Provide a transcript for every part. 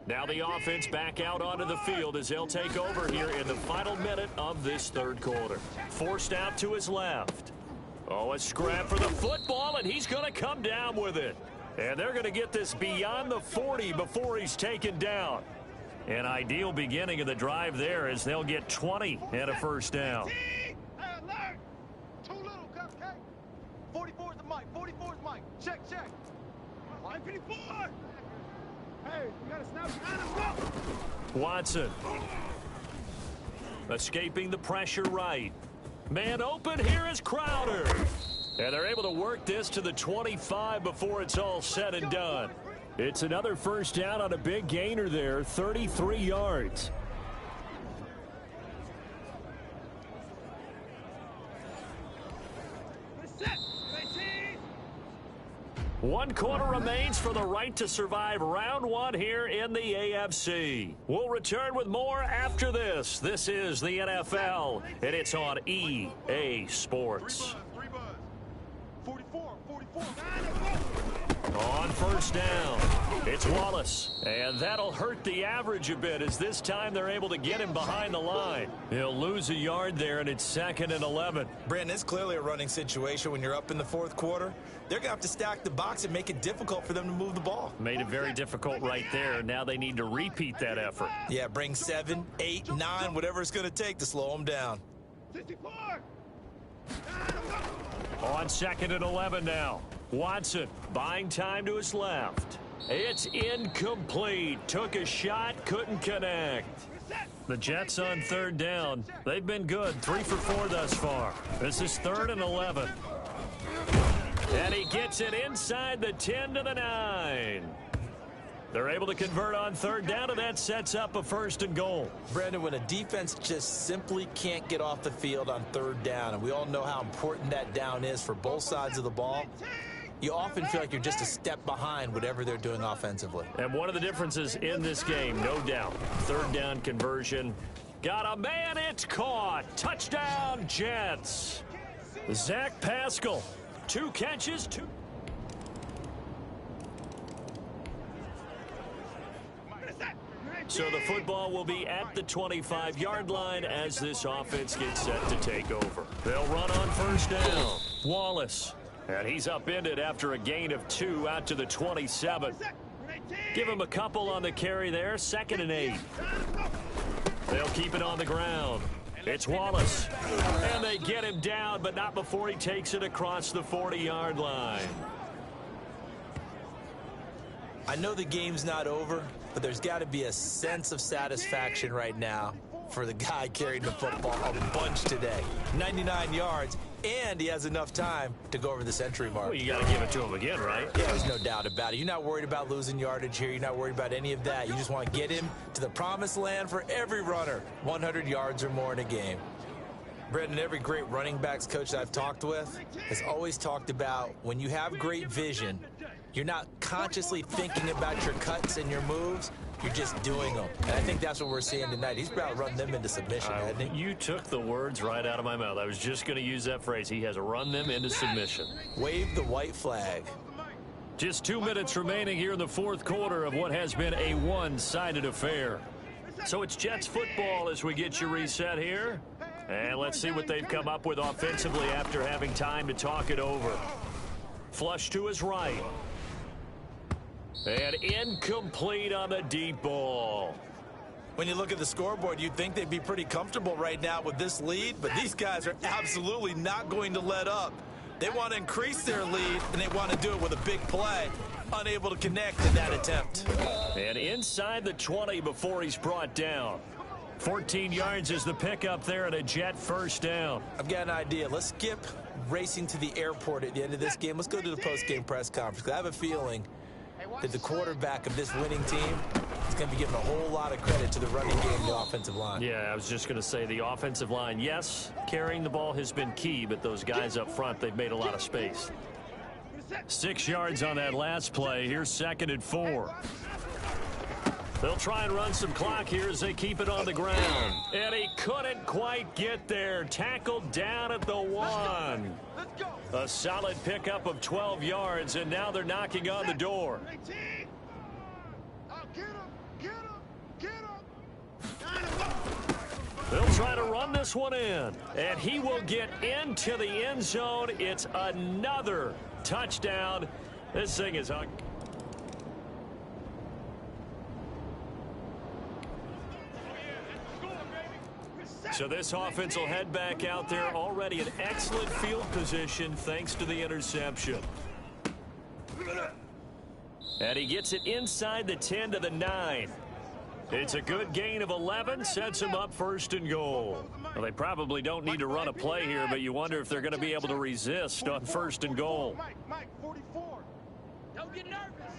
Now the offense back out onto the field as they'll take over here in the final minute of this third quarter. Forced out to his left. Oh, a scrap for the football, and he's going to come down with it. And they're going to get this beyond the 40 before he's taken down. An ideal beginning of the drive there as they'll get 20 and a first down. Too little, cupcake. 44 is the mic. 44 is mic. Check, check. 54. Hey, you got to snap behind him. Go. Watson. Escaping the pressure right. Man open, here is Crowder. And they're able to work this to the 25 before it's all said and done. It's another first down on a big gainer there, 33 yards. One quarter remains for the right to survive round one here in the AFC. We'll return with more after this. This is the NFL, and it's on EA Sports. 44. On first down, it's Wallace, and that'll hurt the average a bit as this time they're able to get him behind the line. He'll lose a yard there, and it's 2nd and 11. Brandon, it's clearly a running situation when you're up in the fourth quarter. They're going to have to stack the box and make it difficult for them to move the ball. Made it very difficult right there. Now they need to repeat that effort. Yeah, bring 7, 8, 9, whatever it's going to take to slow them down. 64. On 2nd and 11 now. Watson buying time to his left. It's incomplete. Took a shot, couldn't connect. The Jets on third down. They've been good. 3 for 4 thus far. This is 3rd and 11. And he gets it inside the 10 to the 9. They're able to convert on third down, and that sets up a 1st and goal. Brandon, when a defense just simply can't get off the field on third down, and we all know how important that down is for both sides of the ball, you often feel like you're just a step behind whatever they're doing offensively. And one of the differences in this game, no doubt, third down conversion. Got a man, it's caught. Touchdown, Jets. Zach Pascal, 2 catches, 2. So the football will be at the 25-yard line as this offense gets set to take over. They'll run on first down. Wallace. And he's upended after a gain of 2 out to the 27. Give him a couple on the carry there. 2nd and 8. They'll keep it on the ground. It's Wallace. And they get him down, but not before he takes it across the 40-yard line. I know the game's not over, but there's got to be a sense of satisfaction right now for the guy carrying the football a bunch today. 99 yards, and he has enough time to go over the century mark. Well, you got to give it to him again, right? Yeah, there's no doubt about it. You're not worried about losing yardage here. You're not worried about any of that. You just want to get him to the promised land for every runner, 100 yards or more in a game. Brendan, every great running backs coach that I've talked with has always talked about when you have great vision, you're not consciously thinking about your cuts and your moves. You're just doing them. And I think that's what we're seeing tonight. He's about to run them into submission, hasn't he? You took the words right out of my mouth. I was just going to use that phrase. He has run them into submission. Wave the white flag. Just 2 minutes remaining here in the fourth quarter of what has been a one-sided affair. So it's Jets football as we get you reset here. And let's see what they've come up with offensively after having time to talk it over. Flush to his right. And incomplete on the deep ball. When you look at the scoreboard, you'd think they'd be pretty comfortable right now with this lead, but these guys are absolutely not going to let up. They want to increase their lead, and they want to do it with a big play. Unable to connect in that attempt. And inside the 20 before he's brought down. 14 yards is the pickup there and a Jet first down. I've got an idea. Let's skip racing to the airport at the end of this game. Let's go to the post-game press conference. I have a feeling that the quarterback of this winning team is going to be given a whole lot of credit to the running game and the offensive line. Yeah, I was just going to say the offensive line, yes, carrying the ball has been key, but those guys up front, they've made a lot of space. 6 yards on that last play. Here's 2nd and 4. They'll try and run some clock here as they keep it on the ground. And he couldn't quite get there. Tackled down at the 1. A solid pickup of 12 yards, and now they're knocking on the door. I'll get him. Get him! They'll try to run this one in, and he will get into the end zone. It's another touchdown. This thing is hung. So this offense will head back out there, already in excellent field position thanks to the interception. And he gets it inside the 10 to the 9. It's a good gain of 11, sets him up first and goal. Well, they probably don't need to run a play here, but you wonder if they're going to be able to resist on first and goal. Mike, 44. Don't get nervous.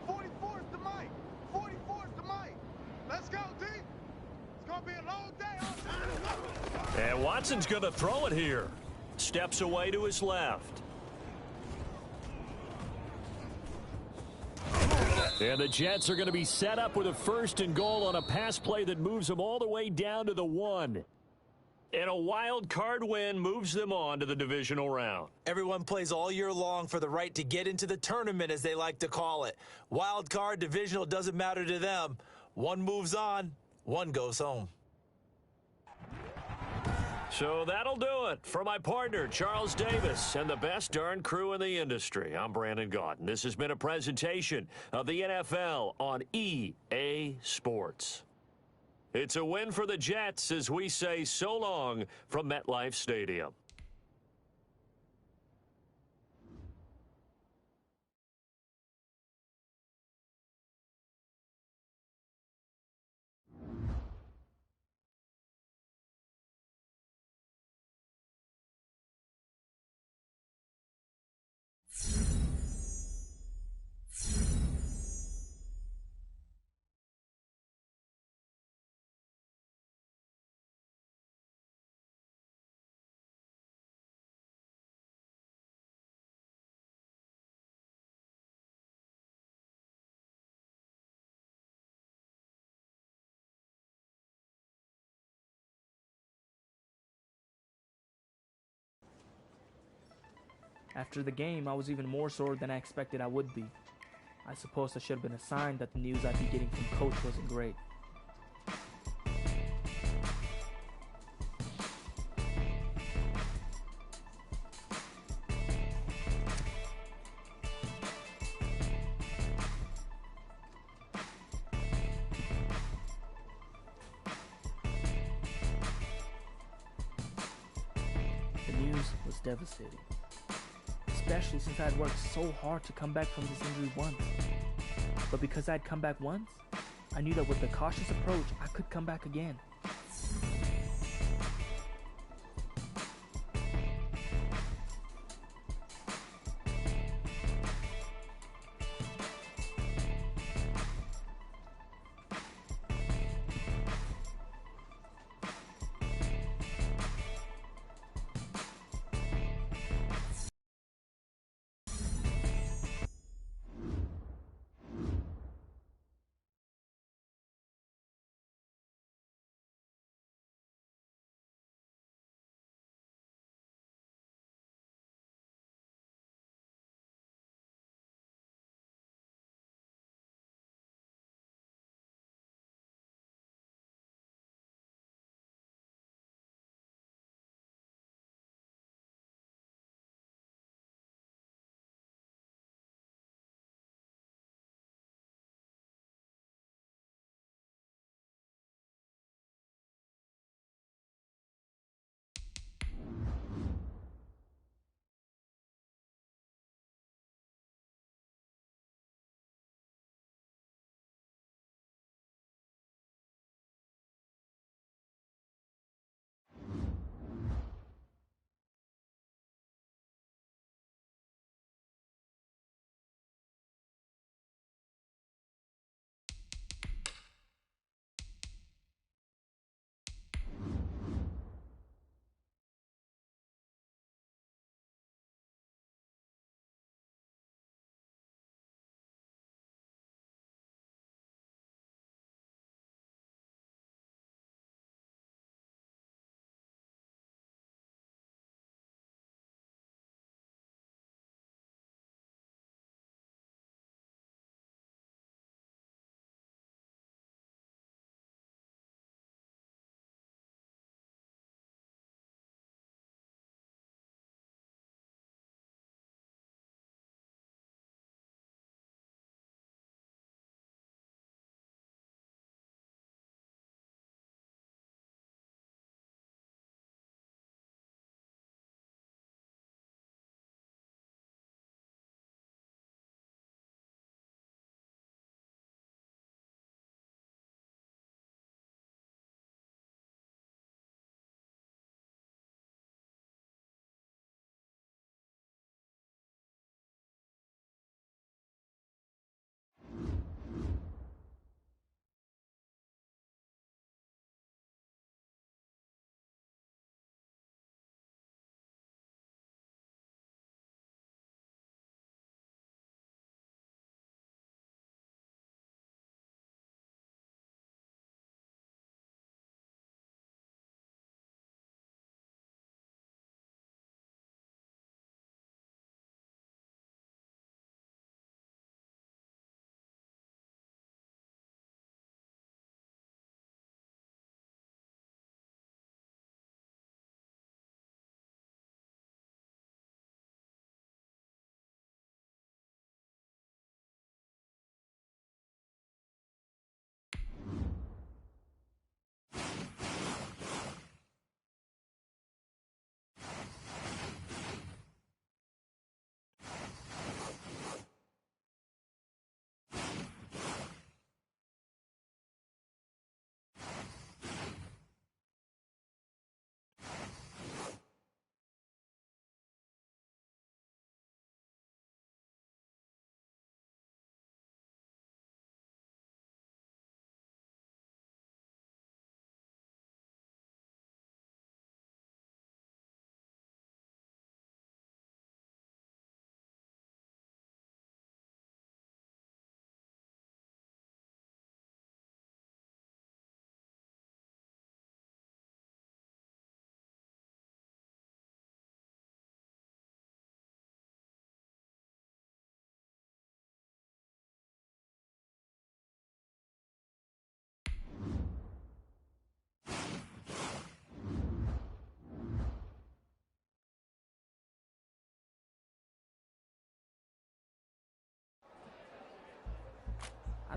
44 is the Mike. 44 is the Mike. Let's go, D. It's going to be a long day. And Watson's going to throw it here. Steps away to his left. And the Jets are going to be set up with a first and goal on a pass play that moves them all the way down to the 1. And a wild card win moves them on to the divisional round. Everyone plays all year long for the right to get into the tournament, as they like to call it. Wild card, divisional, doesn't matter to them. One moves on, one goes home. So that'll do it for my partner, Charles Davis, and the best darn crew in the industry. I'm Brandon Gaudin. This has been a presentation of the NFL on EA Sports. It's a win for the Jets as we say so long from MetLife Stadium. After the game, I was even more sore than I expected I would be. I suppose that should have been a sign that the news I'd be getting from Coach wasn't great. The news was devastating. Especially since I had worked so hard to come back from this injury once. But because I'd come back once, I knew that with a cautious approach, I could come back again.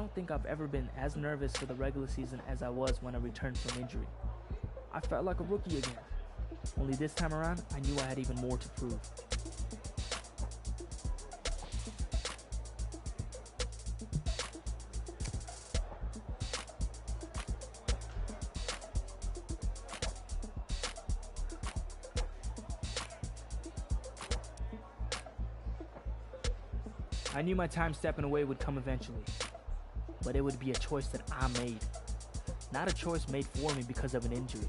don't think I've ever been as nervous for the regular season as I was when I returned from injury. I felt like a rookie again. Only this time around, I knew I had even more to prove. I knew my time stepping away would come eventually, but it would be a choice that I made, not a choice made for me because of an injury.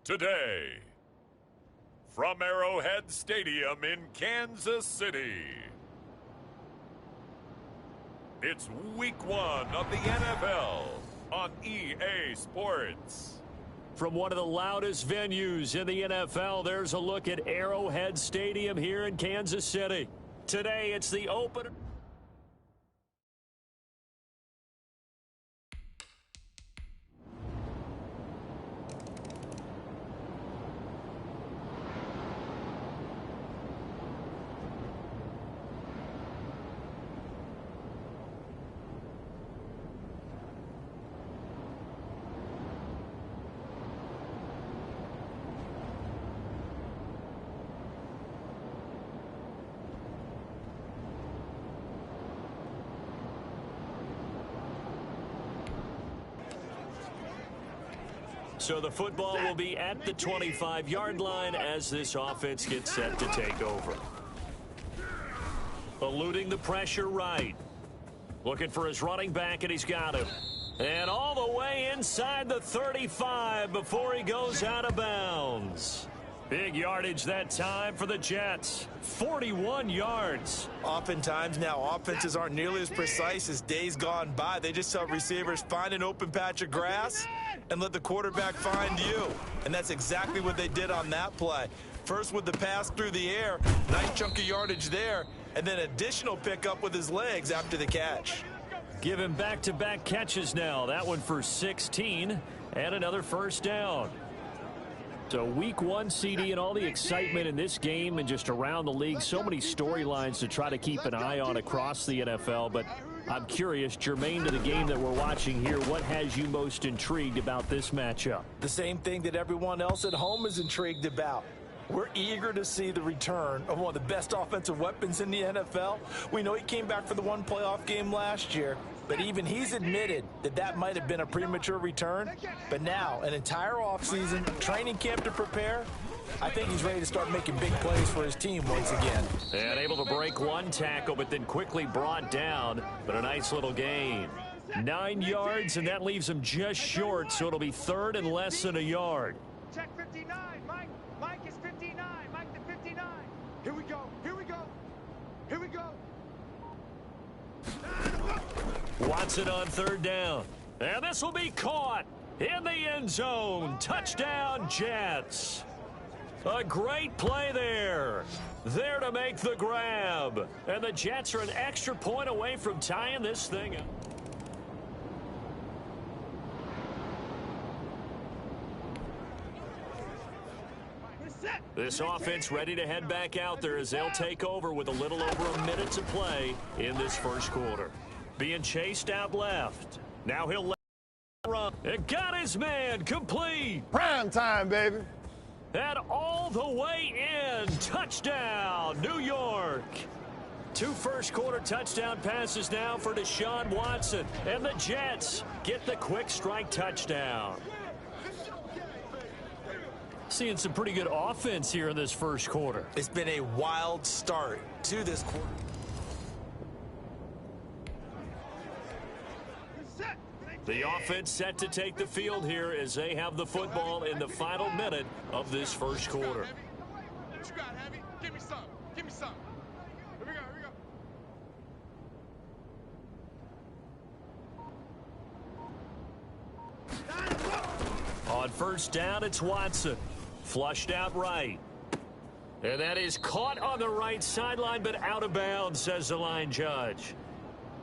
Today, from Arrowhead Stadium in Kansas City, it's Week 1 of the NFL on EA Sports. From one of the loudest venues in the NFL, there's a look at Arrowhead Stadium here in Kansas City. Today, it's the opener. So the football will be at the 25-yard line as this offense gets set to take over. Eluding the pressure right. Looking for his running back, and he's got him. And all the way inside the 35 before he goes out of bounds. Big yardage that time for the Jets. 41 yards. Oftentimes now, offenses aren't nearly as precise as days gone by. They just tell receivers, find an open patch of grass and let the quarterback find you. And that's exactly what they did on that play. First with the pass through the air, nice chunk of yardage there, and then additional pickup with his legs after the catch. Give him back-to-back catches now. That one for 16. and another first down. So week one, CD, and all the excitement in this game and just around the league. So many storylines to try to keep an eye on across the NFL. But I'm curious, germane to the game that we're watching here, what has you most intrigued about this matchup? The same thing that everyone else at home is intrigued about. We're eager to see the return of one of the best offensive weapons in the NFL. We know he came back for the one playoff game last year, but even he's admitted that that might have been a premature return. But now, an entire offseason, training camp to prepare, I think he's ready to start making big plays for his team once again. And able to break one tackle, but then quickly brought down. But a nice little gain. 9 yards, and that leaves him just short, so it'll be third and less than a yard. Check 59, Mike. Mike is 59. Mike to 59. Here we go. Here we go. Here we go. Watson on third down. And this will be caught in the end zone. Touchdown, Jets. A great play there. There to make the grab. And the Jets are an extra point away from tying this thing up. This offense ready to head back out there as they'll take over with a little over a minute to play in this first quarter. Being chased out left. Now he'll let run. It got his man complete. Prime time, baby. And all the way in. Touchdown, New York. 2 first-quarter touchdown passes now for Deshaun Watson. And the Jets get the quick strike touchdown. Seeing some pretty good offense here in this first quarter. It's been a wild start to this quarter. The offense set to take the field here as they have the football in the final minute of this first quarter. What you got, Heavy? Give me some. Give me some. Here we go. Here we go. On first down, it's Watson. Flushed out right. And that is caught on the right sideline, but out of bounds, says the line judge.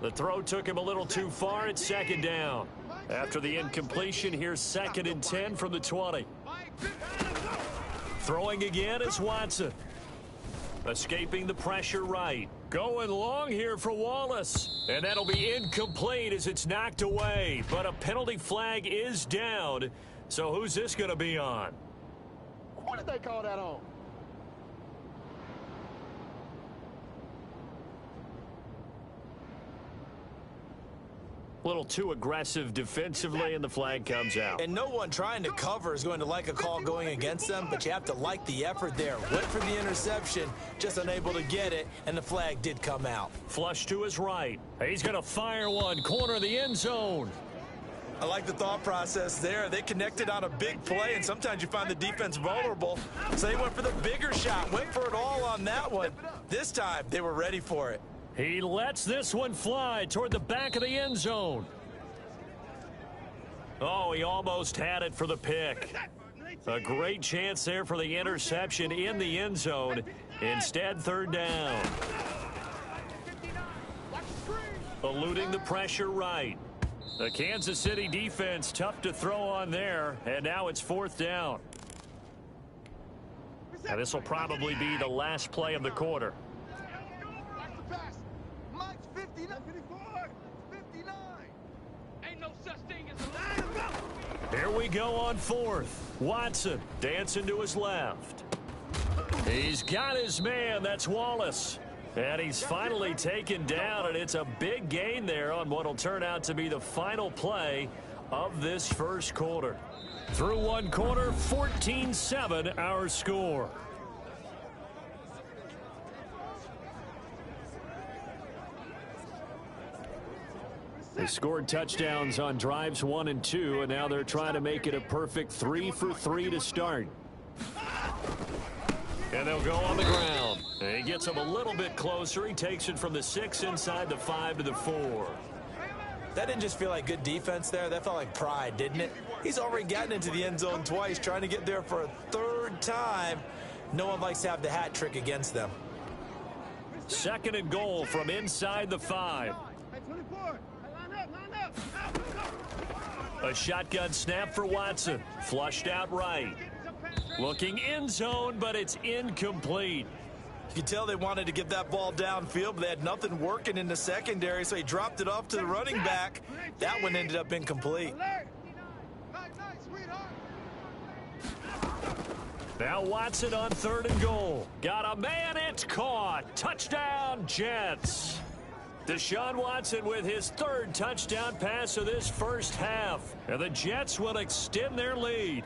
The throw took him a little too far. It's second down. After the incompletion, here's 2nd and 10 from the 20. Throwing again is Watson. Escaping the pressure right. Going long here for Wallace. And that'll be incomplete as it's knocked away. But a penalty flag is down. So who's this going to be on? What did they call that on? A little too aggressive defensively, and the flag comes out. And no one trying to cover is going to like a call going against them, but you have to like the effort there. Went for the interception, just unable to get it, and the flag did come out. Flush to his right. He's going to fire one, corner of the end zone. I like the thought process there. They connected on a big play, and sometimes you find the defense vulnerable. So they went for the bigger shot, went for it all on that one. This time, they were ready for it. He lets this one fly toward the back of the end zone. Oh, he almost had it for the pick. A great chance there for the interception in the end zone. Instead, third down. Eluding the pressure right. The Kansas City defense tough to throw on there, and now it's 4th down. And this will probably be the last play of the quarter. Mike's 59. 59. Ain't no such thing as a Here we go on 4th. Watson dancing to his left. He's got his man. That's Wallace. And he's finally taken down, and it's a big gain there on what will turn out to be the final play of this first quarter. Through one quarter, 14-7 our score. They scored touchdowns on drives 1 and 2, and now they're trying to make it a perfect 3 for 3 to start. And they'll go on the ground. And he gets him a little bit closer. He takes it from the 6 inside the 5 to the 4. That didn't just feel like good defense there. That felt like pride, didn't it? He's already gotten into the end zone twice, trying to get there for a 3rd time. No one likes to have the hat trick against them. 2nd and goal from inside the 5. Hey, 24. Hey, line up. A shotgun snap for Watson. Flushed out right. Looking end zone, but it's incomplete. You can tell they wanted to get that ball downfield, but they had nothing working in the secondary, so he dropped it off to the running back. That one ended up incomplete. Now Watson on 3rd and goal. Got a man, it's caught. Touchdown, Jets. Deshaun Watson with his 3rd touchdown pass of this first half. And the Jets will extend their lead.